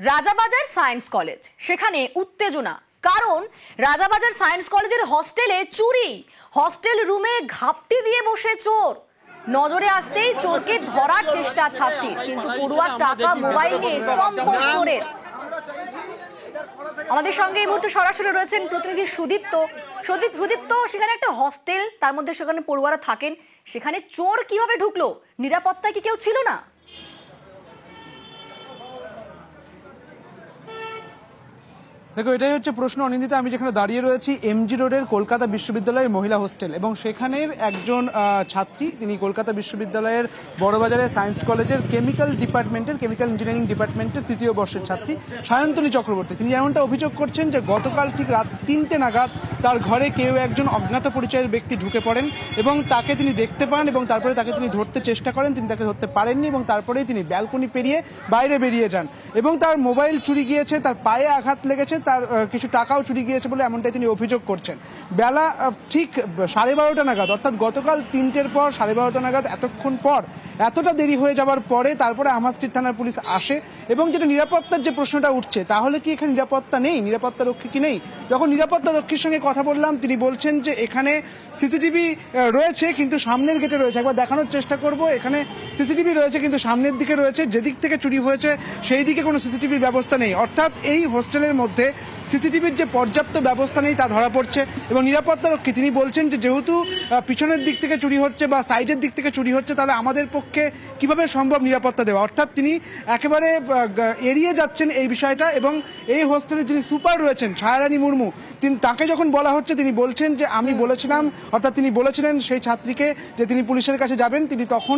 Rajabazar science college, সেখানে উত্তেজনা। কারণ রাজাবাজার সায়েন্স কলেজের হস্টেলে চুরি, হস্টেল রুমে ঘাপটি দিয়ে বসে চোর। নজরে আসতেই চোরকে ধরার চেষ্টা ছাত্রীর, কিন্তু পড়ুয়ার টাকা মোবাইল নিয়ে চম্পট চোরের। আমাদের সঙ্গে এই মুহূর্তে সরাসরি রয়েছেন প্রতিনিধি সুদীপ্ত। সুদীপ্ত, সেখানে একটা হস্টেল, তার মধ্যে সেখানে পড়ুয়ারা থাকেন, সেখানে চোর কিভাবে ঢুকলো? নিরাপত্তায় কি কেউ ছিল না? দেখো, এটাই হচ্ছে প্রশ্ন অনিন্দিতা। আমি যেখানে দাঁড়িয়ে রয়েছি এমজি রোডের কলকাতা বিশ্ববিদ্যালয়ের মহিলা হোস্টেল, এবং সেখানের একজন ছাত্রী, তিনি কলকাতা বিশ্ববিদ্যালয়ের বড়বাজারে সায়েন্স কলেজের কেমিক্যাল ইঞ্জিনিয়ারিং ডিপার্টমেন্টের তৃতীয় বর্ষের ছাত্রী সায়ন্তনী চক্রবর্তী। তিনি এমনটা অভিযোগ করছেন যে গতকাল ঠিক রাত 3টে নাগাদ তার ঘরে কেউ একজন অজ্ঞাত পরিচয়ের ব্যক্তি ঢুকে পড়েন এবং তাকে তিনি দেখতে পান, এবং তারপরে তাকে তিনি ধরতে চেষ্টা করেন। তিনি তাকে ধরতে পারেননি এবং তারপরেই তিনি ব্যালকনি পেরিয়ে বাইরে বেরিয়ে যান, এবং তার মোবাইল চুরি গিয়েছে, তার পায়ে আঘাত লেগেছে, তার কিছু টাকাও চুরি গিয়েছে বলে এমনটাই তিনি অভিযোগ করছেন। বেলা ঠিক 12:30 নাগাদ, অর্থাৎ গতকাল 3টের পর 12:30 নাগাদ, এতক্ষণ পর, এতটা দেরি হয়ে যাওয়ার পরে তারপরে আমাস্ট্রিট থানার পুলিশ আসে। এবং যেটা নিরাপত্তার যে প্রশ্নটা উঠছে, তাহলে কি এখানে নিরাপত্তা নেই, নিরাপত্তা রক্ষী কি নেই? যখন নিরাপত্তা রক্ষীর সঙ্গে কথা বললাম, তিনি বলছেন যে এখানে সিসিটিভি রয়েছে, কিন্তু সামনের গেটে রয়েছে। একবার দেখানোর চেষ্টা করব। এখানে সিসিটিভি রয়েছে, কিন্তু সামনের দিকে রয়েছে, যেদিক থেকে চুরি হয়েছে সেই দিকে কোনো সিসিটিভির ব্যবস্থা নেই। অর্থাৎ এই হোস্টেলের মধ্যে সিসিটিভির যে পর্যাপ্ত ব্যবস্থা নেই তা ধরা পড়ছে। এবং নিরাপত্তারক্ষী তিনি বলছেন যে যেহেতু পিছনের দিক থেকে চুরি হচ্ছে বা সাইডের দিক থেকে চুরি হচ্ছে, তাহলে আমাদের পক্ষে কিভাবে সম্ভব নিরাপত্তা দেওয়া। অর্থাৎ তিনি একেবারে এড়িয়ে যাচ্ছেন এই বিষয়টা। এবং এই হোস্টেলের যিনি সুপার রয়েছেন ছায়ারানী মুর্মু, তাকে যখন বলা হচ্ছে, তিনি বলছেন যে আমি বলেছিলাম, অর্থাৎ তিনি বলেছিলেন সেই ছাত্রীকে যে তিনি পুলিশের কাছে যাবেন, তিনি তখন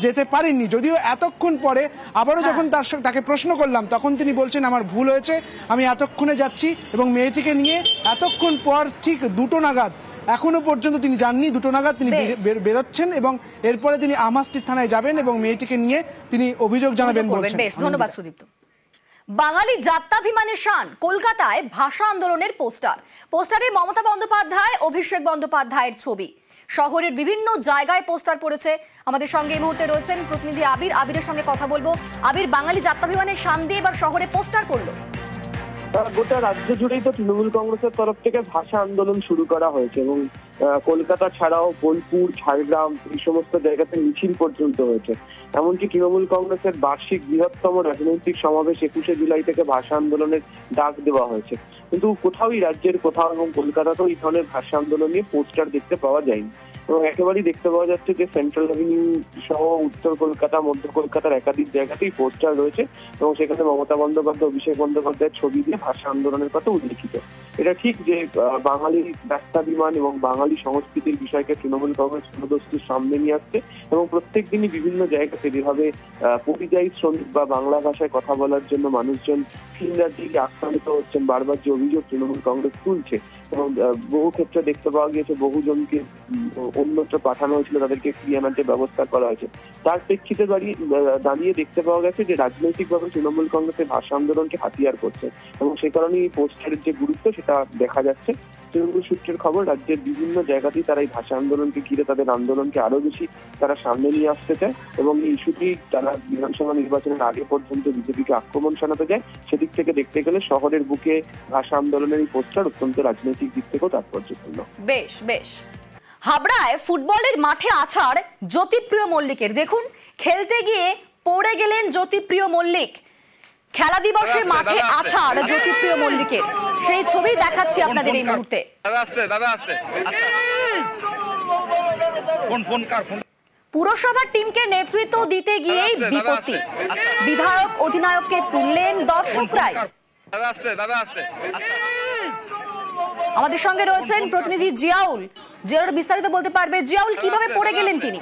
যেতে পারেননি। যদিও এতক্ষণ পরে আবারও যখন তাকে প্রশ্ন করলাম, তখন তিনি বলছেন আমার ভুল হয়েছে, আমি এতক্ষণে যাচ্ছি। এবং মেয়েটিকে নিয়ে এতক্ষণ পর ঠিক 2টো নাগাদ, এখনো পর্যন্ত তিনি যাননি, 2টো নাগাদ তিনি বেরোচ্ছেন, এবং এরপরে তিনি আমাস্ট্রিট থানায় যাবেন এবং মেয়েটিকে নিয়ে তিনি অভিযোগ জানাবেন বলছেন। বেশ, ধন্যবাদ সুদীপ্ত। বাঙালি জাত্যাভিমানের শান, কলকাতায় ভাষা আন্দোলনের পোস্টারে মমতা বন্দ্যোপাধ্যায়, অভিষেক বন্দ্যোপাধ্যায়ের ছবি। শহরের বিভিন্ন জায়গায় পোস্টার পড়েছে। আমাদের সঙ্গে এই মুহূর্তে রয়েছেন প্রতিনিধি আবিরের সঙ্গে কথা বলবো। আবির, বাঙালি জাত্যাভিমানের শান দিয়ে এবার শহরে পোস্টার পড়লো। গোটা রাজ্য জুড়েই তো তৃণমূল কংগ্রেসের তরফ থেকে ভাষা আন্দোলন শুরু করা হয়েছে, এবং কলকাতা ছাড়াও বোলপুর, ঝাড়গ্রাম, এই সমস্ত জায়গাতে মিছিল পর্যন্ত হয়েছে। এমনকি তৃণমূল কংগ্রেসের বার্ষিক বৃহত্তম রাজনৈতিক সমাবেশ 21শে জুলাই থেকে ভাষা আন্দোলনের ডাক দেওয়া হয়েছে। কিন্তু কোথাওই রাজ্যের কোথাও এবং কলকাতাতেও এই ধরনের ভাষা আন্দোলন নিয়ে পোস্টার দেখতে পাওয়া যায়নি। এবং একেবারেই দেখতে পাওয়া যাচ্ছে যে সেন্ট্রাল এভিনিউ সহ উত্তর কলকাতা, মধ্য কলকাতার একাধিক জায়গাতেই পোস্টার রয়েছে, এবং সেখানে মমতা বন্দ্যোপাধ্যায়, অভিষেক বন্দ্যোপাধ্যায়ের ছবি দিয়ে ভাষা আন্দোলনের কথা উল্লেখিত। এটা ঠিক যে বাঙালির ব্যস্তাভিমান এবং বাঙালি সংস্কৃতির বিষয়কে তৃণমূল কংগ্রেস পুরোদস্তুর সামনে নিয়ে আসছে, এবং প্রত্যেক দিনই বিভিন্ন জায়গাতে যেভাবে পরিযায়ী শ্রমিক বা বাংলা ভাষায় কথা বলার জন্য মানুষজন ভিন রাজ্যে আক্রান্ত হচ্ছেন, বারবার যে অভিযোগ তৃণমূল কংগ্রেস তুলছে, এবং বহু ক্ষেত্রে দেখতে পাওয়া গিয়েছে বহুজনকে অন্যত্র পাঠানো হয়েছিল, তাদেরকে ফিরিয়ে আনার যে ব্যবস্থা করা হয়েছে, তার প্রেক্ষিতে দাঁড়িয়ে দেখতে পাওয়া গেছে যে রাজনৈতিকভাবে তৃণমূল কংগ্রেসের ভাষা আন্দোলনকে হাতিয়ার করছে, এবং সে কারণেই এই পোস্টারের যে গুরুত্ব সেটা দেখা যাচ্ছে। তৃণমূল সূত্রের খবর, রাজ্যের বিভিন্ন জায়গাতেই তারা এই ভাষা আন্দোলনকে ঘিরে তাদের আন্দোলনকে আরো বেশি তারা সামনে নিয়ে আসতে চায়, এবং এই ইস্যুটি তারা বিধানসভা নির্বাচনের আগে পর্যন্ত বিজেপিকে আক্রমণ শানাতে যায়। সেদিক থেকে দেখতে গেলে শহরের বুকে ভাষা আন্দোলনের এই পোস্টার অত্যন্ত রাজনৈতিক দিক থেকেও তাৎপর্যপূর্ণ। বেশ। হাবড়ায় ফুটবলের মাঠে আছাড় জ্যোতিপ্রিয় মল্লিকের। দেখুন, খেলতে গিয়ে পড়ে গেলেন জ্যোতিপ্রিয় মল্লিক। খেলা দিবসে মাঠে আছাড় জ্যোতিপ্রিয় মল্লিকের, সেই ছবি দেখাচ্ছি আপনাদের এই মুহূর্তে। পুরসভার টিমকে নেতৃত্ব দিতে গিয়েই বিপত্তি, বিধায়ক অধিনায়ককে তুললেন দর্শকরাই। আমাদের সঙ্গে রয়েছেন প্রতিনিধি জিয়াউল বিস্তারিত বলতে পারবে। জিয়াউল, কিভাবে পড়ে গেলেন তিনি?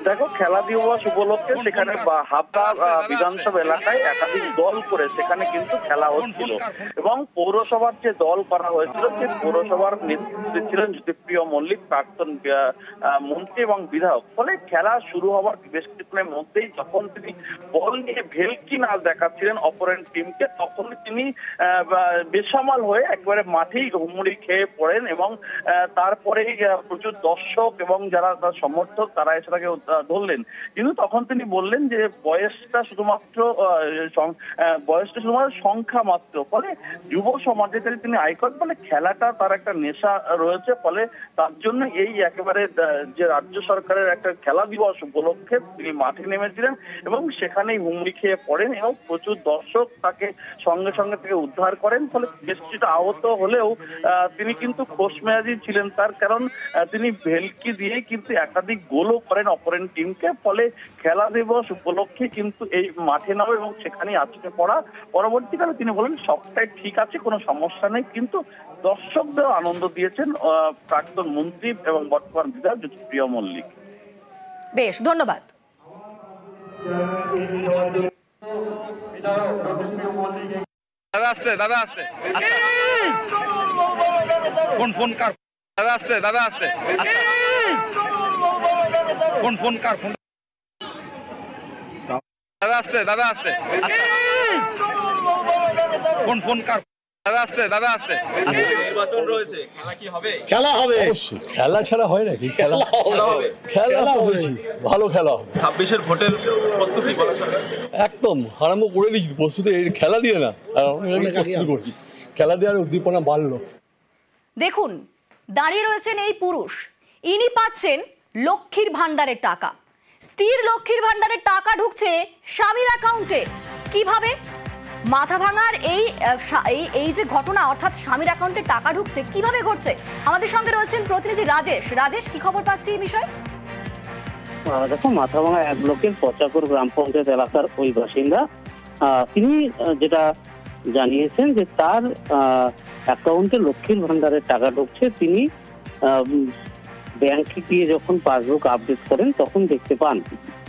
দেখো, খেলা দিবস উপলক্ষে সেখানে হাবড়া বিধানসভা এলাকায় একাধিক দল করে সেখানে কিন্তু খেলা হচ্ছিল, এবং পৌরসভার যে দল করা হয়েছিল সেই পৌরসভার নেতৃত্বে ছিলেন জ্যোতিপ্রিয় মল্লিক, প্রাক্তন মন্ত্রী এবং বিধায়ক। ফলে খেলা শুরু হওয়ার বেশ কিছুক্ষণের মধ্যেই যখন তিনি বল নিয়ে ভেলকি নাচ দেখাচ্ছিলেন অপোনেন্ট টিমকে, তখন তিনি বেসামাল হয়ে একেবারে মাঠেই হুমড়ি খেয়ে পড়েন, এবং তারপরেই প্রচুর দর্শক এবং যারা তার সমর্থক তারা এসে তাকে ধরলেন, কিন্তু তখন তিনি বললেন যে বয়সটা শুধুমাত্র সংখ্যা মাত্র। ফলে যুব সমাজে তিনি আইকন, ফলে খেলাটা তার একটা নেশা রয়েছে, ফলে তার জন্য এই একেবারে যে রাজ্য সরকারের একটা খেলা দিবস উপলক্ষে তিনি মাঠে নেমেছিলেন এবং সেখানেই হুমড়ি খেয়ে পড়েন এবং প্রচুর দর্শক তাকে সঙ্গে সঙ্গে থেকে উদ্ধার করেন। ফলে বেশ কিছুটা আহত হলেও তিনি কিন্তু খোশমেজাজি ছিলেন তার, কারণ তিনি ভেলকি দিয়ে কিন্তু একাধিক গোলও করেন অপোনেন্ট টিমকে। ফলে খেলা দিবস উপলক্ষে কিন্তু এই মাঠে নামে এবং সেখানেই আজকে পড়া। পরবর্তীকালে তিনি বলেন সবটাই ঠিক আছে, কোনো সমস্যা নেই, কিন্তু দর্শকদের আনন্দ দিয়েছেন প্রাক্তন মন্ত্রী এবং বর্তমান বিধায়ক জ্যোতিপ্রিয় মল্লিক। বেশ, ধন্যবাদ। দাদা আসতে ফোন কার দাদা আসতে দাদা আসতে ফোন কার ফোন দাদা আসতে ফোন কার দাদা আসতে নির্বাচন রয়েছে, খেলা কি হবে? খেলা হবে, অবশ্যই। খেলা ছাড়া হয় নাকি? খেলা হয়েছে, ভালো খেলা হবে। 26-এর ভোটের প্রস্তুতি একদম আরম্ভ করে দিয়েছি প্রস্তুতি, খেলা দিয়ে না, প্রস্তুতি করছি, খেলা দেওয়ার উদ্দীপনা বাড়লো। দেখুন, দাঁড়িয়ে রয়েছেন এই পুরুষ, ইনি পাচ্ছেন লক্ষ্মীর ভান্ডারের টাকা। স্ত্রীর লক্ষ্মীর ভান্ডারের টাকা ঢুকছে স্বামীর অ্যাকাউন্টে। কিভাবে? মাথা ভাঙার এই যে ঘটনা, অর্থাৎ স্বামীর অ্যাকাউন্টে টাকা ঢুকছে, কিভাবে ঘটছে? আমাদের সঙ্গে রয়েছেন প্রতিনিধি রাজেশ, কি খবর পাচ্ছি এই বিষয়ে? দেখো, মাথাভাঙা 1 ব্লকের পচাকর গ্রাম পঞ্চায়েত এলাকার ওই বাসিন্দা, তিনি যেটা জানিয়েছেন যে তার অ্যাকাউন্টে লক্ষ্মীর ভান্ডারের টাকা ঢুকছে। তিনি ব্যাংকে গিয়ে যখন পাসবুক আপডেট করেন তখন দেখতে পান।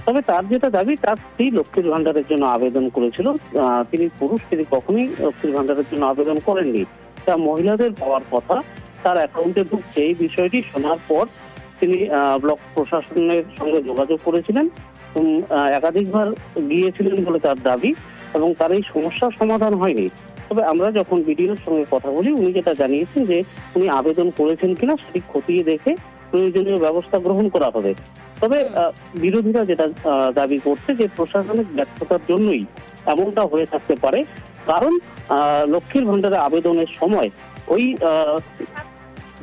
তবে তার যেটা দাবি, তার স্ত্রী লক্ষ্মীর ভান্ডারের জন্য আবেদন করেছিল। তিনি পুরুষ, তিনি কখনোই লক্ষ্মীর ভান্ডারের জন্য আবেদন করেননি। তা মহিলাদের পাওয়ার কথা তার অ্যাকাউন্টে ঢুকছে, এই বিষয়টি শোনার পর তিনি ব্লক প্রশাসনের সঙ্গে যোগাযোগ করেছিলেন, একাধিকবার গিয়েছিলেন বলে তার দাবি, এবং তার এই সমস্যার সমাধান হয়নি। তবে আমরা যখন বিডিওর সঙ্গে কথা বলি, উনি যেটা জানিয়েছেন যে উনি আবেদন করেছেন কিনা সেটি খতিয়ে দেখে প্রয়োজনীয় ব্যবস্থা গ্রহণ করা হবে। তবে বিরোধীরা যেটা দাবি করছে যে প্রশাসনিক ব্যর্থতার জন্যই এমনটা হয়ে থাকতে পারে, কারণ লক্ষ্মীর ভান্ডারে আবেদনের সময় ওই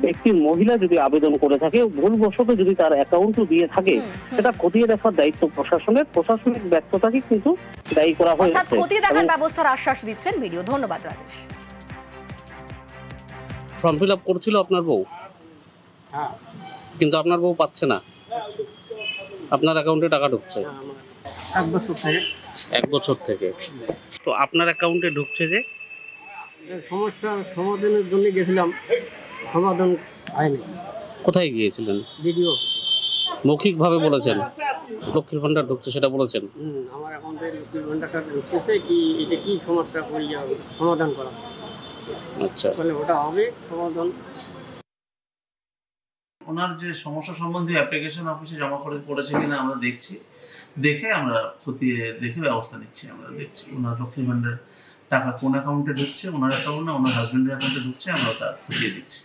ব্যক্তির মহিলা যদি আবেদন করে থাকে, ভুলবশত যদি তার অ্যাকাউন্টও দিয়ে থাকে, সেটা খতিয়ে দেখার দায়িত্ব প্রশাসনের। প্রশাসনিক ব্যর্থতাকে কিন্তু দায়ী করা হয়েছে। অর্থাৎ খতিয়ে দেখার ব্যবস্থার আশ্বাস দিচ্ছেন ভিডিও। ধন্যবাদ রাজেশ। ফর্ম ফিল আপ করছিল আপনার বউ, কিন্তু আপনার বউ পাচ্ছে না, আপনার অ্যাকাউন্টে টাকা ঢুকছে 1 বছর থেকে। তো আপনার অ্যাকাউন্টে ঢুকছে যে সমস্যা সমাধানের জন্য গেছিলাম, সমাধান হয়নি। কোথায় গিয়েছিলেন? ভিডিও মৌখিকভাবে বলেছেন লক্ষ্মীর ভান্ডার ঢুকছে, সেটা বলেছেন? আমার অ্যাকাউন্টে লক্ষ্মীর ভান্ডারটা ঢুকতেছে, কি এটা কি সমস্যা করি সমাধান করা। আচ্ছা, তাহলে ওটা হবে সমাধান। ওনার যে সমস্যা সম্বন্ধে অ্যাপ্লিকেশন অফিসে জমা করে পড়েছে কিনা আমরা দেখছি, দেখে আমরা খতিয়ে দেখে ব্যবস্থা নিচ্ছি। আমরা দেখছি ওনার লক্ষ্মীর ভান্ডার টাকা কোন অ্যাকাউন্টে ঢুকছে, ওনার অ্যাকাউন্ট না ওনার হাজবেন্ডের অ্যাকাউন্টে ঢুকছে, আমরা তা খতিয়ে দিচ্ছি।